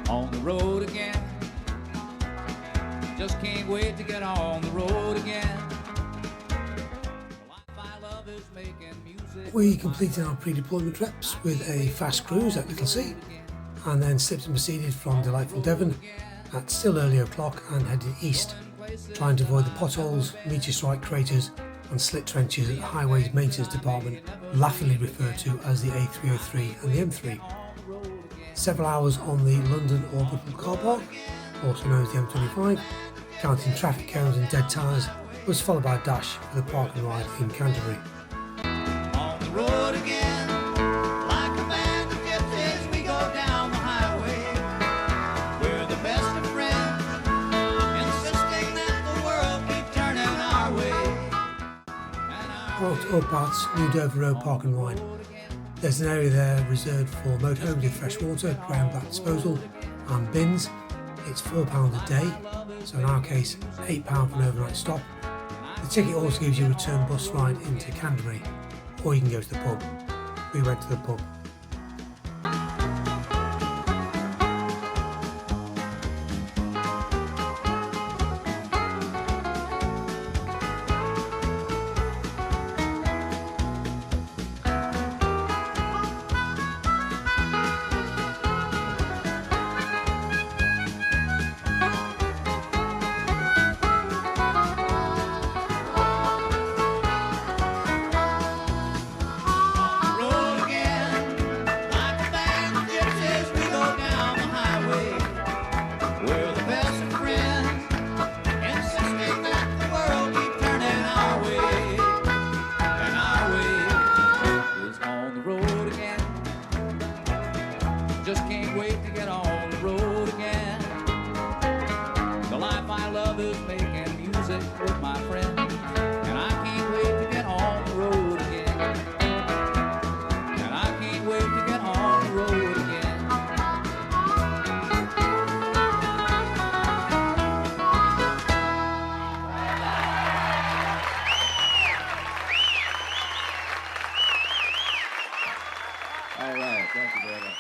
On the road again, just can't wait to get on the road again. The life I love is making music. We completed our pre-deployment reps with a fast cruise at Little Sea, and then slipped and proceeded from delightful Devon at still early o'clock and headed east, trying to avoid the potholes, meteor strike craters and slit trenches that the Highways Maintenance Department laughingly referred to as the A303 and the M3. Several hours on the London Orbital Car Park, also known as the M25, counting traffic cones and dead tyres, was followed by a dash for the park and ride in Canterbury. On the road again, like a band of gypsies, we go down the highway. We're the best of friends, insisting that the world keep turning our way. Out up at New Dover Road Park and Ride. There's an area there reserved for motorhomes with fresh water, ground back disposal and bins. It's £4 a day, so in our case £8 for an overnight stop. The ticket also gives you a return bus ride into Canterbury, or you can go to the pub. We went to the pub. Just can't wait to get on the road again. The life I love is making music with my friends, and I can't wait to get on the road again. And I can't wait to get on the road again. All right, thank you very much.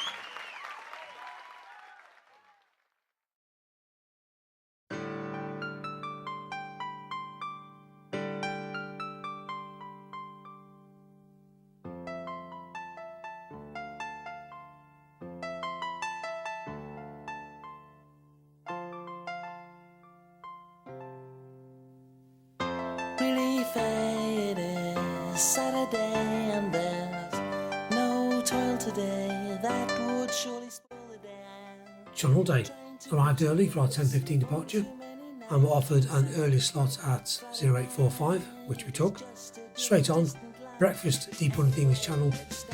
Relief it is Saturday and there's no toil today. That would surely spoil the day. Shuttle Day arrived early for our 10:15 departure and were offered an early slot at 0845, which we took. Straight on, breakfast deep under the English Channel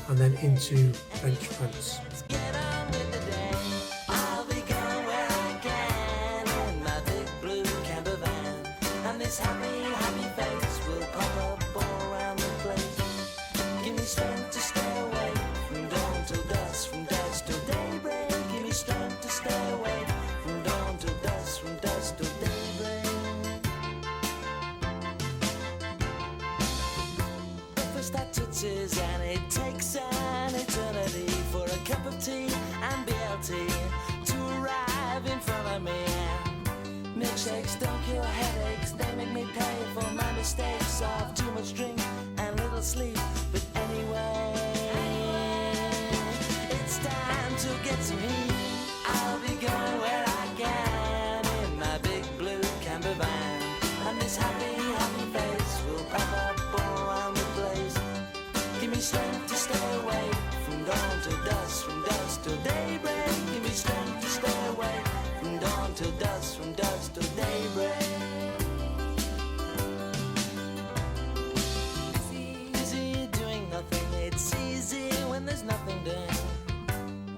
and then into French France. Get on with the day. I'll be going where I can in my big blue camper van, and this happy face will pop up all around the place. Give me strength to stay away from dawn till dusk, from dusk till daybreak. Give me strength to stay away from dawn till dusk, from dusk till daybreak. Breakfast that touches and it takes an eternity for a cup of tea and BLT to arrive in front of me. Milkshakes don't cure headaches, they make me pay for my mistakes of too much drink and little sleep. But anyway, it's time to get some heat. I'll be going where I can in my big blue camper van, and this happy face will pop up all around the place. Give me strength to stay away from dawn till dusk, from dusk till daybreak. Give me strength to stay away from dawn till dusk, from dusk till daybreak. Busy doing nothing, it's easy when there's nothing doing.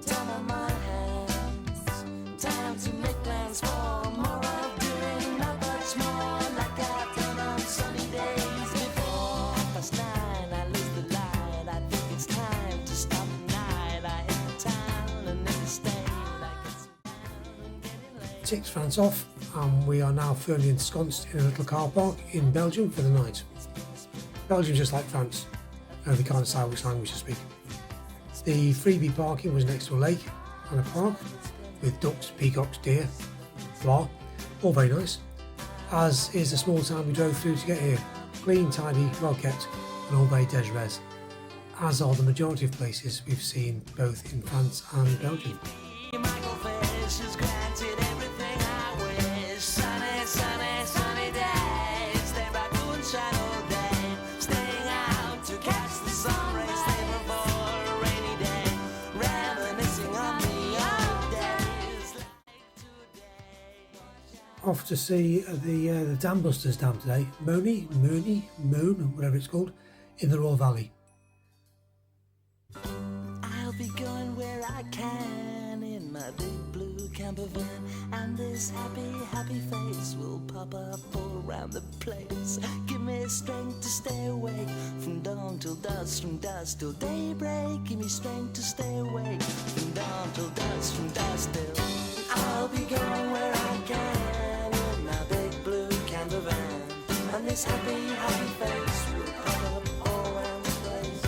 Time on my hands, time to make plans for more of doing, not much more like I've done on sunny days before. 9:30, I lose the light, I think it's time to stop the night. I hit the town and in the state, I get some down and getting late. Takes France off and we are now firmly ensconced in a little car park in Belgium for the night. Belgium's just like France, they can't decide which language to speak. The freebie parking was next to a lake and a park with ducks, peacocks, deer, blah, all very nice. As is the small town we drove through to get here, clean, tidy, well kept and all very des res, as are the majority of places we've seen both in France and Belgium. Michael Fish has granted everything I wish. Sunny, sunny, sunny days. Stay by moonshine all day. Staying out to catch the sun rays. Living for a rainy day. Reminiscing on the old days. Off to see the Dam Busters Dam today, Mohne, whatever it's called, in the Royal Valley. I'll be going where I can in my big blue camper van, and this happy, happy face will pop up all around the place. Give me strength to stay awake from dawn till dusk, from dusk till daybreak. Give me strength to stay awake from dawn till dusk, from dusk till. I'll be going where I can in my big blue camper van, and this happy, happy face will pop up all around the place.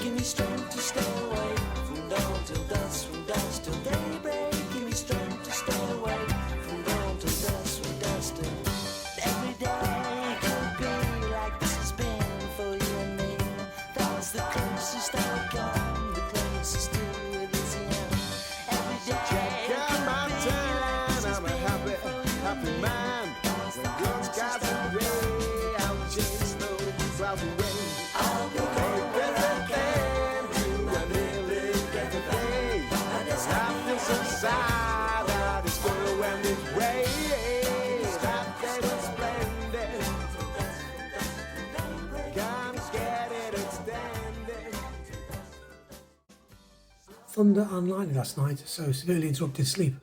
Give me strength to stay awake from dawn till dusk, from dusk till daybreak. Give me strength to stay awake from dawn till dusk, from dusk till every day could be like this has been for you and me. That's the closest I've come, the closest to this end. Every day could be like this has been for you and me. Man, when good skies are gray, I'll chase those clouds away. I'll be going where I can do my daily everything. And it's Nothing so sad that it's going when it rains. Nothing is splendid. Can't get it extended. Thunder and lightning last night, so severely interrupted sleep.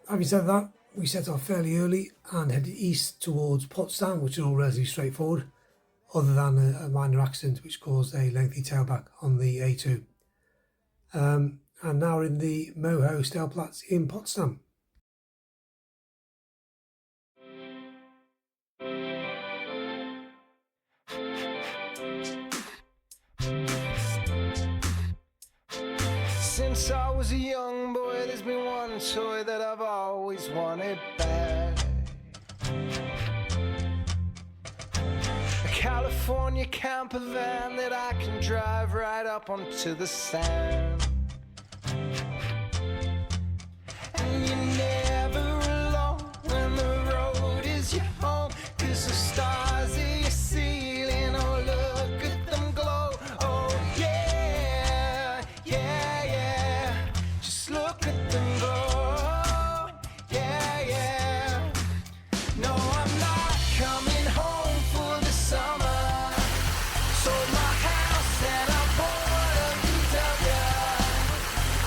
Having said that, we set off fairly early and headed east towards Potsdam, which is all relatively straightforward, other than a minor accident which caused a lengthy tailback on the A2. And now we're in the Mohne Stellplatz in Potsdam. Since I was a young boy, there's been one toy that I've always wanted back. A California camper van that I can drive right up onto the sand. And you're never alone when the road is your home, 'cause the stars are your ceiling. Oh, look at them glow. Oh, yeah, yeah, yeah. Just look at them glow. Yeah, yeah. No, I'm not coming home for the summer. Sold my house and I bought a VW.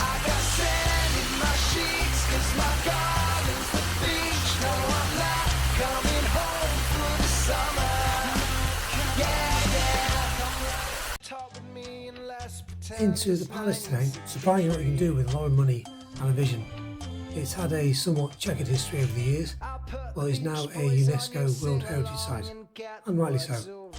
I got sand in my sheets 'cause my garden's the beach. No, I'm not coming home for the summer. Yeah, yeah. Talk with me and let's pretend Into the palace today, surprising what you can do with a lot of money and a vision. It's had a somewhat checkered history over the years, but is now a UNESCO World Heritage Site, and rightly so.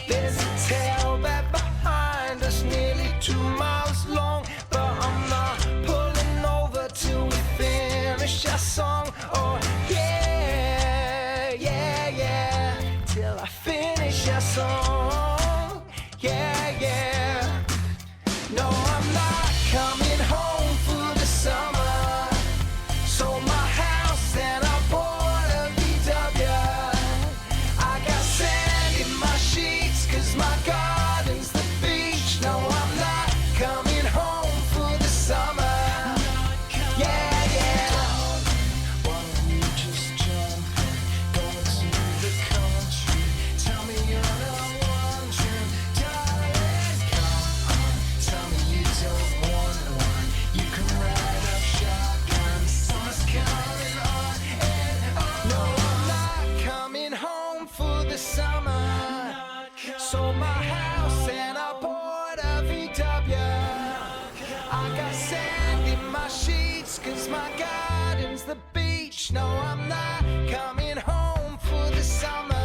There's a tailback behind us, nearly 2 miles long, but I'm not pulling over till we finish our song. Oh, yeah, yeah, yeah, till I finish our song. Yeah, yeah. No, I'm not coming home for the summer. Sold my house and I bought a VW. I got sand in my sheets 'cause my garden's the beach. No, I'm not coming home for the summer. Yeah, yeah. Why don't you just jump in, go to the country? Tell me you're not wondering, darling, come on. Tell me you don't want one. You can ride a shotgun. Summer's coming on and on. No, I'm not coming home for the summer. Sold my house and I bought a VW. I got sand in my sheets 'cause my garden's the beach. No, I'm not coming home for the summer.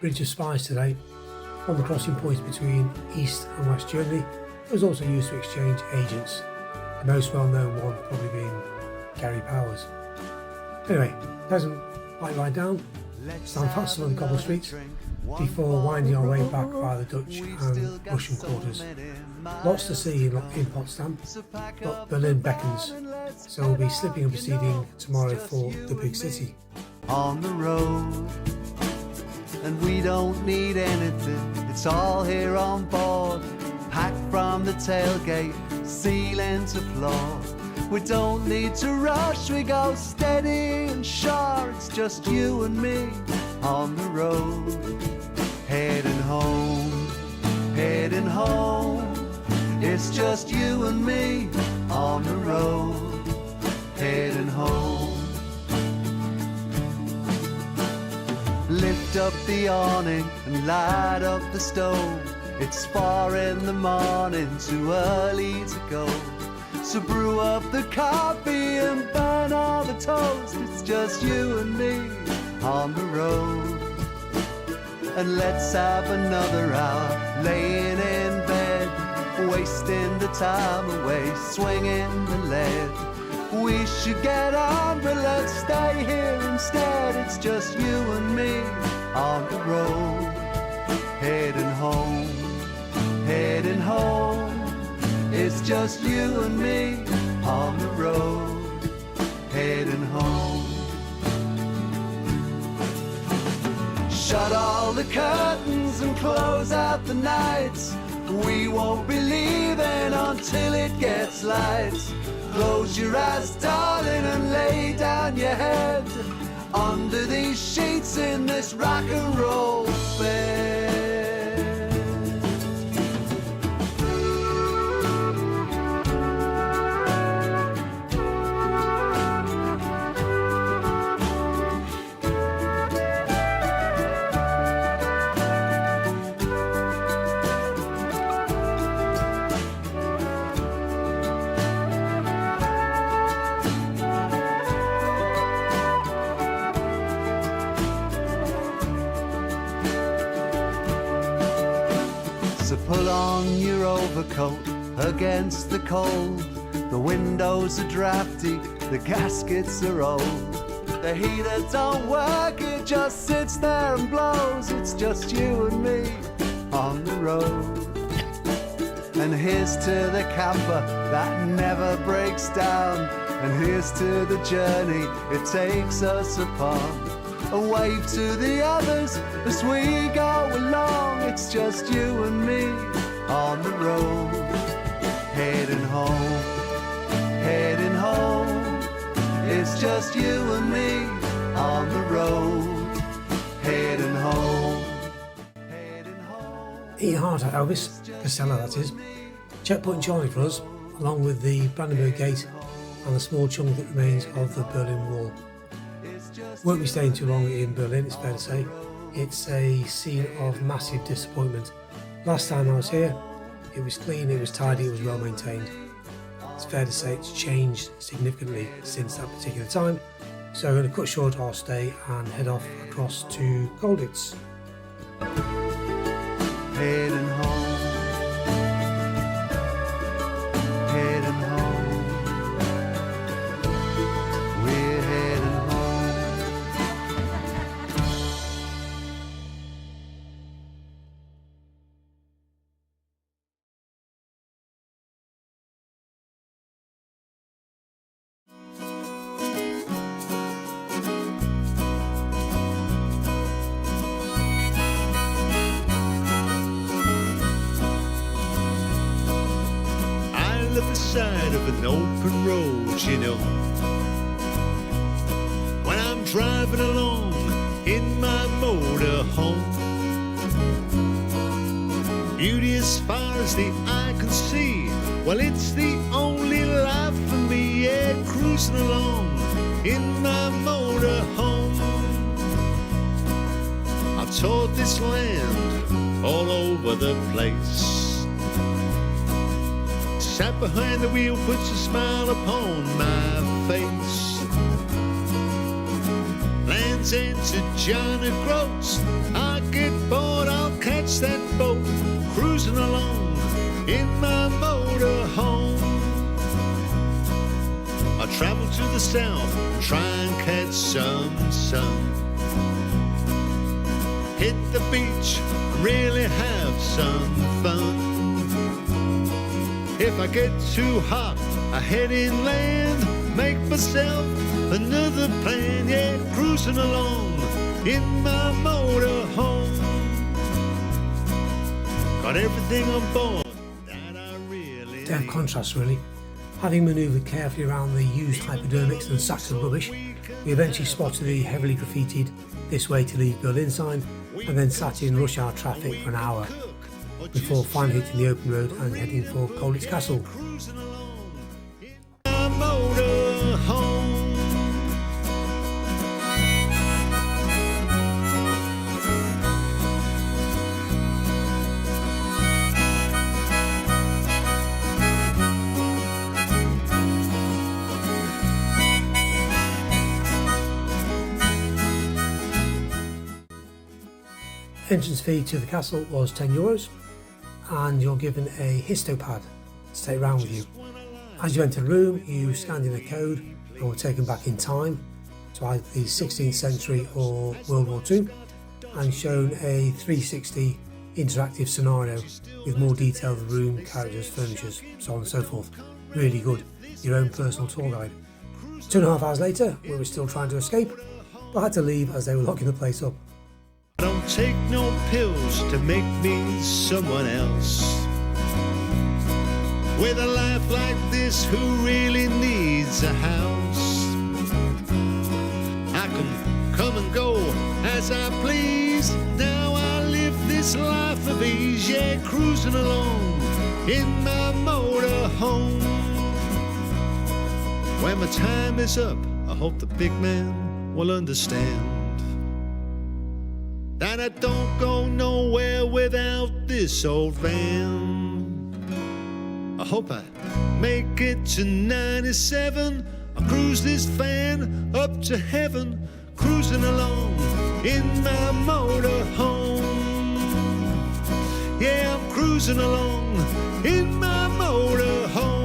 Bridge of Spies today. On the crossing points between East and West Germany, it was also used to exchange agents, the most well-known one probably being Gary Powers. Anyway, pleasant bike ride down, stand fast on the cobble streets before winding our way back via the Dutch and Russian quarters. Lots to see in Potsdam, but Berlin beckons, so we'll be slipping and proceeding tomorrow for the big city. On the road, and we don't need anything, it's all here on board, packed from the tailgate, ceiling to floor. We don't need to rush, we go steady and sure. It's just you and me on the road, heading home, heading home. It's just you and me on the road, heading home. Lift up the awning and light up the stove. It's 4 in the morning, too early to go. So brew up the coffee and burn all the toast. It's just you and me on the road. And let's have another hour laying in bed, wasting the time away, swinging the lead. We should get on, but let's stay here instead. It's just you and me on the road, heading home, heading home. It's just you and me on the road, heading home. Shut all the curtains and close out the nights. We won't be leaving until it gets light. Close your eyes, darling, and lay down your head under these sheets in this rock and roll bed. So pull on your overcoat against the cold. The windows are drafty, the gaskets are old. The heater don't work, it just sits there and blows. It's just you and me on the road. And here's to the camper that never breaks down. And here's to the journey it takes us upon. A wave to the others as we go along. It's just you and me on the road, heading home, heading home. It's just you and me on the road, heading home, heading home. Eat hard at Elvis Costello, that is. Checkpoint Charlie for us, along with the Brandenburg Gate and the small chunk that remains of the Berlin Wall. Won't be staying too long in Berlin, it's fair to say. It's a scene of massive disappointment. Last time I was here, it was clean, it was tidy, it was well maintained. It's fair to say it's changed significantly since that particular time. So I'm going to cut short our stay and head off across to Colditz. Heading home, heading home. We're heading home. At the side of an open road, you know, when I'm driving along in my motor home. Beauty as far as the eye can see, well, it's the only life for me, yeah, cruising along in my motor home. I've toured this land all over the place. Sat behind the wheel, puts a smile upon my face. Land's End to John O'Groats, I get watch that boat cruising along in my motorhome. I travel to the south and try and catch some sun. Hit the beach, really have some fun. If I get too hot, I head inland, make myself another plan. Yeah, cruising along in my motorhome. Got everything on board that I really Damn need. contrast, really. Having manoeuvred carefully around the used hypodermics and sacks of rubbish, we eventually spotted the heavily graffitied "This way to leave Berlin" sign, and then sat in rush hour traffic for an hour before finally hitting the open road and heading for Colditz Castle. Cruising along in my motorhome. Entrance fee to the castle was €10, and you're given a histopad to take round with you. As you enter the room, you scanned in a code and were taken back in time to either the 16th century or World War II, and shown a 360 interactive scenario with more detail of the room, characters, furniture, so on and so forth. Really good. Your own personal tour guide. 2.5 hours later, we were still trying to escape, but had to leave as they were locking the place up. I don't take no pills to make me someone else. With a life like this, who really needs a house? I can come and go as I please. Now I live this life of ease. Yeah, cruising along in my motorhome. When my time is up, I hope the big man will understand that I don't go nowhere without this old van. I hope I make it to 97. I'll cruise this van up to heaven, cruising along in my motorhome. Yeah, I'm cruising along in my motorhome.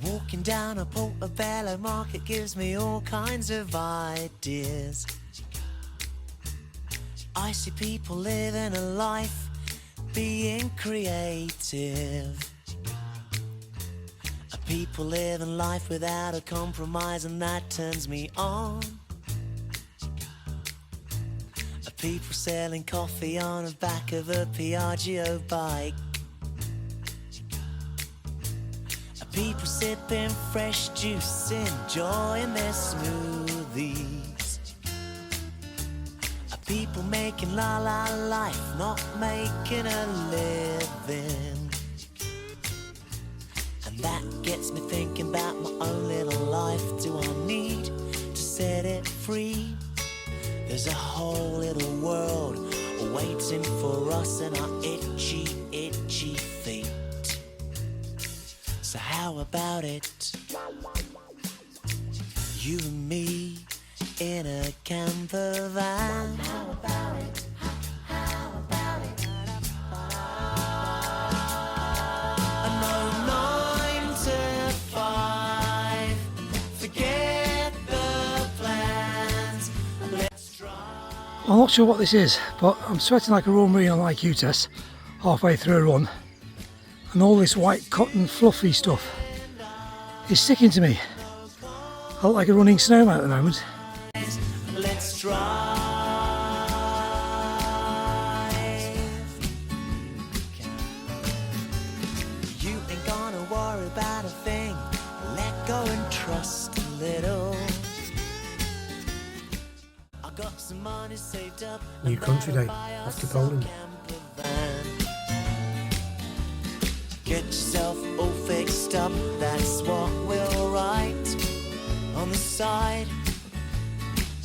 Walking down a Portobello market gives me all kinds of ideas. I see people living a life, being creative. People living life without a compromise, and that turns me on. People selling coffee on the back of a Piaggio bike. People sipping fresh juice, enjoying their smoothies. People making la la life, not making a living. And that gets me thinking about my own little life. Do I need to set it free? There's a whole little world waiting for us and our itchy, itchy feet. So how about it? You and me in a camper van. How about it? How about it? No 9 to 5. Forget the plans. Let's drive. I'm not sure what this is, but I'm sweating like a raw marine on IQ test halfway through a run, and all this white cotton fluffy stuff is sticking to me. I look like a running snowman at the moment. Let's drive. You ain't gonna worry about a thing. Let go and trust a little. I got some money saved up. New country day, off to Poland. Get yourself all fixed up. That's what we'll write on the side.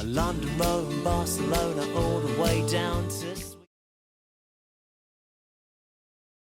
London, Rome, Barcelona, all the way down to